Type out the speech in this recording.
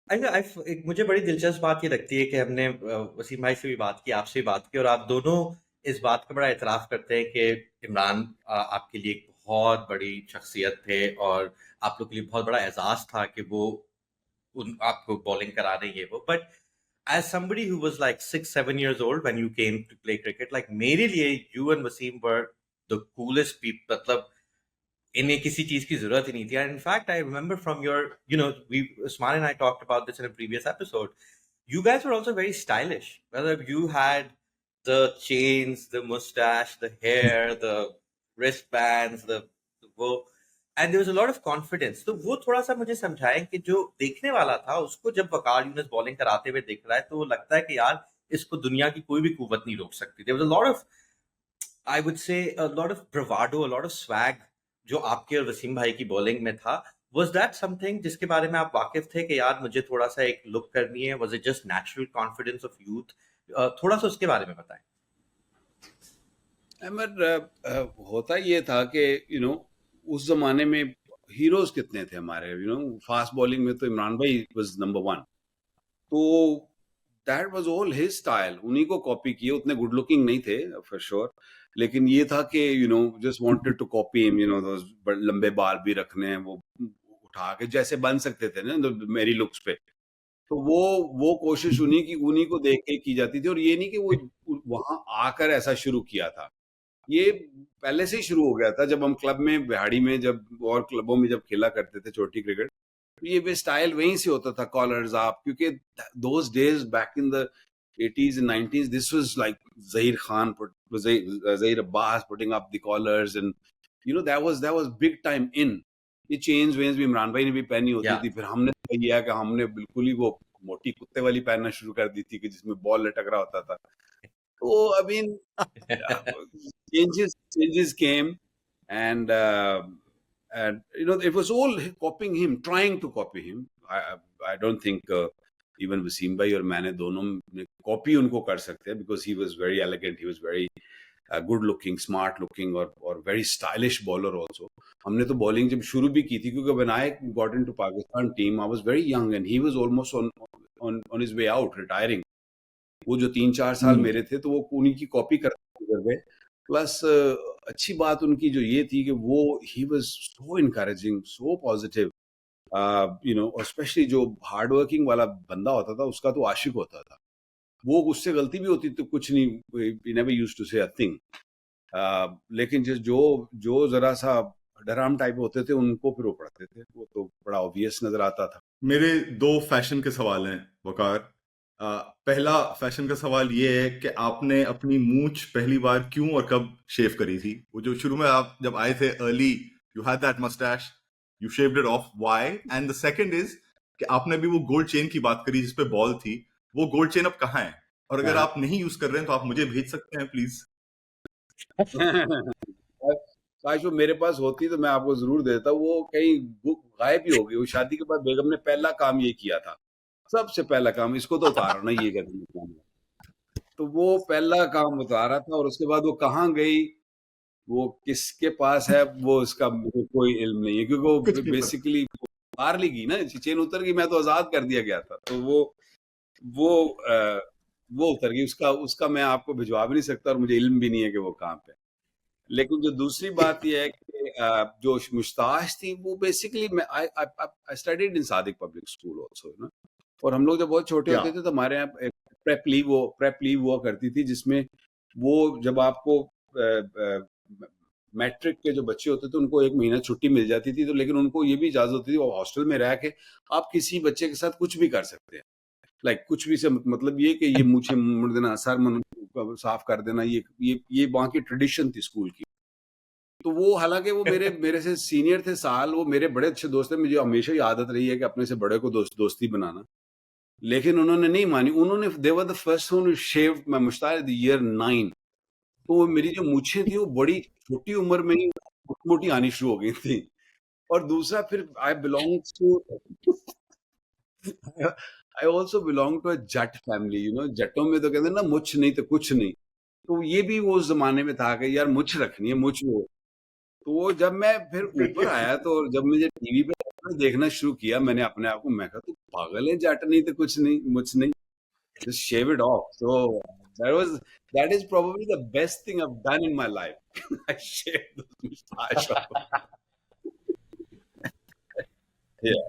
एक मुझे बड़ी दिलचस्प बात ये लगती है कि हमने वसीम भाई से भी बात की, आपसे भी बात की, और आप दोनों इस बात का बड़ा एतराफ़ करते हैं कि इमरान आपके लिए एक बहुत बड़ी शख्सियत थे, और आप लोग के लिए बहुत बड़ा एज़ाज़ था कि वो उन आपको बॉलिंग करा रहे हैं ये वो। But as somebody who was like 6 7 years old when you came to play cricket, like मेरे लिए you and Wasim were the coolest people. मतलब इन्हें किसी चीज की जरूरत ही नहीं थी. And in fact, I remember from your, we Usman and I talked about this in a previous episode. You guys were also very stylish. Whether you had the chains, the mustache, the hair, the wristbands, the वो, and there was a lot of confidence. तो वो थोड़ा सा मुझे समझाएं कि जो देखने वाला था उसको जब वकार यूनिस बॉलिंग कराते हुए दिख रहा है तो वो लगता है कि यार इसको दुनिया की कोई भी कुव्वत नहीं रोक सकती. There was a lot of, I would say, a lot of bravado, a lot of swag जो आपके और वसीम भाई की बॉलिंग में था. Was that something जिसके बारे में आप वाकिफ थे कि यार मुझे थोड़ा सा एक लुक करनी है? Was it just natural confidence of youth? थोड़ा सा उसके बारे में बताएं. अमर, होता ये था कि उस जमाने में हीरोज कितने थे हमारे. फास्ट बॉलिंग में तो इमरान भाई वाज नंबर 1. तो that was all his style. उन्हीं को कॉपी किए. उतने गुड लुकिंग नहीं थे फॉर श्योर, लेकिन ये था कि just wanted to copy him. लंबे बाल भी रखने हैं, वो उठा के जैसे बन सकते थे ना मेरी लुक्स पे. तो वो कोशिश उन्हीं को देख के की जाती थी. और ये नहीं कि वो वहां आकर ऐसा शुरू किया था. ये पहले से ही शुरू हो गया था जब हम क्लब में बिहाड़ी में जब और क्लबों में जब खेला करते थे छोटी क्रिकेट. ये स्टाइल वहीं से होता था, कॉलर्स आप, क्योंकि those days back in the 80s and 90s this was like Zahir Khan Zahir Abbas putting up the collars, and that was big time in. ये चेन्स वेन्स भी इमरान भाई ने भी पहनी होती थी. फिर हमने किया कि हमने बिल्कुल ही वो मोटी कुत्ते वाली पहनना शुरू कर दी थी कि जिसमें बॉल लटक रहा होता था. तो I mean changes came, and it was all copying him, trying to copy him. I don't think even Wasim bhai और मैंने दोनों कॉपी उनको कर सकते हैं, because he was very elegant, he was very good looking, smart looking, और very stylish bowler also. हमने तो bowling जब शुरू भी की थी, क्योंकि when I got into Pakistan team I was very young and he was almost on his way out, retiring. वो जो 3-4 साल मेरे थे तो वो उन्हीं की कॉपी करते गुजर गए. प्लस अच्छी बात उनकी जो ये थी कि वो he was so encouraging, so positive. और स्पेशली जो हार्ड वर्किंग वाला बंदा होता था उसका तो आशिक होता था. वो उससे गलती भी होती तो कुछ नहीं, वी नेवर यूज्ड टू से अ थिंग. लेकिन जो जरा सा डराम टाइप होते थे उनको फिर वो पढ़ते थे. वो तो बड़ा ऑब्वियस नजर आता था. मेरे 2 फैशन के सवाल हैं वकार. पहला फैशन का सवाल ये है कि आपने अपनी मूंछ पहली बार क्यों और कब शेव करी थी? वो जो शुरू में आप जब आए थे early, you had that moustache, you shaved it off, why? And the second is कि आपने भी वो गोल्ड चेन की बात करी जिस पे बॉल थी. वो गोल्ड चेन अब कहाँ है? और अगर आप नहीं यूज कर रहे हैं तो आप मुझे भेज सकते हैं प्लीज. काश वो मेरे पास होती तो मैं आपको जरूर देता. वो कहीं गायब ही हो गई. वो शादी के बाद बेगम ने पहला काम ये किया था, सबसे पहला काम, इसको तो उतारो ना ये कहते हैं. तो वो पहला काम उतारा था, और उसके बाद वो कहाँ गई, वो किसके पास है, वो इसका मुझे कोई इल्म नहीं है. क्योंकि वो बेसिकली बाहर ली गई ना, चेन उतर गई, मैं तो आजाद कर दिया गया था. तो वो उतर गई. उसका मैं आपको भिजवा भी नहीं सकता, और मुझे इल्म भी नहीं है कि वो कहाँ पे. लेकिन जो दूसरी बात यह है कि जो मुश्ताश थी वो basically I studied in Sadiq public school also ना. और हम लोग जब बहुत छोटे होते थे तो हमारे यहाँ प्रेप लीव हुआ करती थी, जिसमें वो जब आपको मैट्रिक के जो बच्चे होते थे उनको 1 महीना छुट्टी मिल जाती थी. तो लेकिन उनको ये भी इजाजत होती थी वो हॉस्टल में रह के आप किसी बच्चे के साथ कुछ भी कर सकते हैं. कुछ भी से मतलब ये कि ये मूछें मुड़ देना, सर साफ कर देना, ये वहाँ की ट्रेडिशन थी स्कूल की. तो वो हालांकि वो मेरे से सीनियर थे साल, वो मेरे बड़े अच्छे दोस्त थे. मुझे हमेशा ही आदत रही है कि अपने से बड़े को दोस्ती बनाना. लेकिन उन्होंने नहीं मानी. उन्होंने they were the first one who shaved my moustache the year 9. तो मेरी जो मूछें थी वो बड़ी छोटी उम्र में ही मोटी आनी शुरू हो गई थी. और दूसरा फिर I also belong to a Jat family. जटों में तो कहते हैं ना, मुछ नहीं तो कुछ नहीं. तो ये भी वो उस जमाने में था कि यार मुछ रखनी है, मुछ वो. तो जब मैं फिर ऊपर आया तो जब मुझे टीवी पे में देखना शुरू किया मैंने अपने आप को, मैं कहा तू पागल है, जट नहीं तो कुछ नहीं, मुझ नहीं, just shave it off. So that is probably the best thing I've done in my life. I shaved the mustache off. Yeah.